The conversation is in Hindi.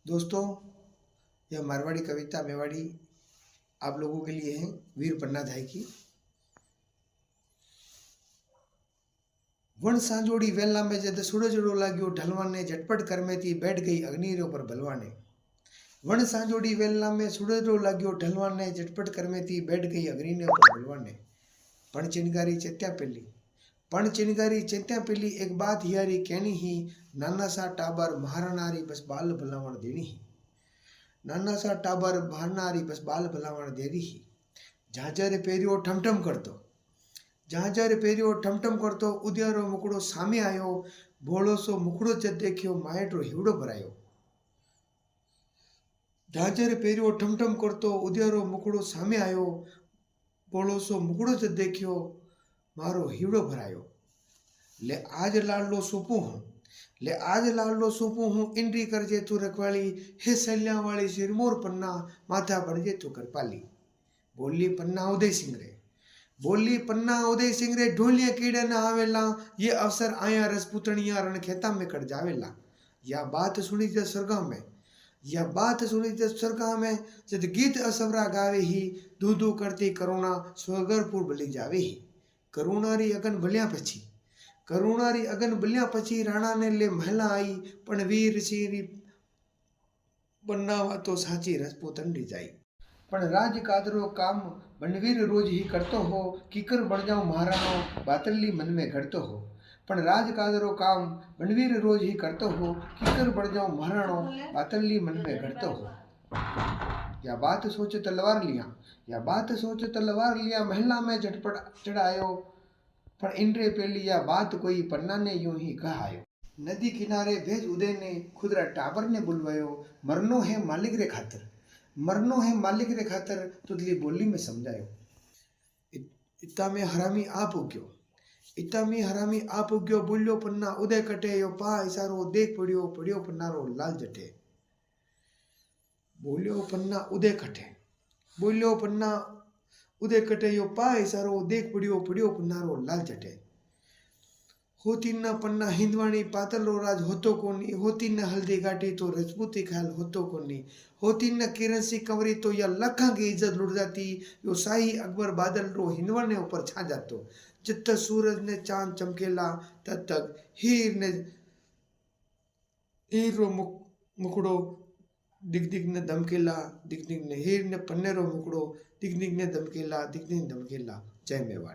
दोस्तों, यह मारवाड़ी कविता मेवाड़ी आप लोगों के लिए है। वीर पन्ना धाई की। वण सांजोड़ी वेला में जद सूरजड़ो लाग्यो ढलवाने, झटपट करमे थी बैठ गई अग्नि रे ऊपर भलवाने। वण सांजोड़ी वेला में सूरजड़ो लाग्यो ढलवाने, झटपट करमे थी बैठ गई अग्नि रे ऊपर भलवाने। पण चिनगारी चेत्या पेली, पण चिनगारी चेत्या पेली, एक बात हियारी कहनी ही, नाना सा टाबर महाराणारी बस बाल भलावण देनी ही। नाना सा टाबर भारनारी बस बाल भलावण देरी ही। झांझर पेरियो ठमठम करतो, झांझर पेरियो ठमठम करतो, उद्यारो मुकड़ो सामे आयो, भोळो सो मुकड़ो जद देखियो, मायटो हिवड़ो भरायो। झांझर पेरियो ठमठम करतो, उद्यारो मुकड़ो सामे आयो, भोळो सो मुकड़ो जद देखियो, मारो हिवड़ो भरायो। ले आज लाडलो सोपू हूँ, ले आज लाडलो सोपू हूँ, इंद्री करजे तू रखवाली, हे सैल्या वाली सिरमोर पन्ना, माथा बनजे तू करपाली। बोली पन्ना उदय सिंह रे, बोली पन्ना उदय सिंह रे, ढोलिया कीड़े न आवेला, ये अवसर आया रसपुतनिया रण खेता में कट जावेला। या बात सुनी जब सरगा में, या बात सुनी जब सरगा में, जब गीत असवरा गावे ही, धू धू करती करुणा स्वर्गरपुर बली जावे ही। करुणारी अगन बलिया पछी, करुणारी अगन बलिया पछी, राणा ने ले महिला आई, पण वीर सिंह पन्ना तो साची रसपुतन री जाई। पण राज कादरो काम बनवीर रोज ही करतो हो, किकर बन जाऊं महाराणो बातल्ली मन में घड़तो हो। पण राज कादरो काम बनवीर रोज ही करतो हो, किकर बन जाऊं महाराणो बातल्ली मन में घड़तो हो। या बात सोच तलवार लिया, या बात सोच तलवार लिया, महिला में झटपट चढ़ायो, पण इंद्रे पेली या बात कोई पन्ना ने यूं ही कहायो। नदी किनारे भेज उदय ने खुदरा टाबर ने बुलवायो, मरनो है मालिक रे खातर, मरनो है मालिक रे खातर, तुदली बोली में समझायो। इता में हरामी आप उग्यो, इता में हरामी आप उग्यो, बोलियो पन्ना उदय कटे, यो पा इसारो देख पड़ियो, पड़ियो पन्नारो लाल जटे। बोलियो पन्ना उदय कटे, बोलियो पन्ना उदय कटे, यो पा इसारो देख पड़ियो, पड़ियो पन्नारो लाल जटे। होती न पन्ना हिंदवाणी पातलो राज होतो कोनी, होती न हल्दी घाटी तो रजपूती ख्याल होतो कोनी, होती न किरनसी कंवरी तो या लखा की इज्जत लुट जाती, यो शाही अकबर बादल रो हिंदवन ने ऊपर छा जातो। जब तक सूरज ने चांद चमकेला, तब तक हीर रो मुकड़ो दिग दिग ने दमकेला, दिग दिग ने हीर ने पन्ने रो मुकड़ो दिग दिग ने दमकेला, दिग दिग दमकेला। जय मेवाड़।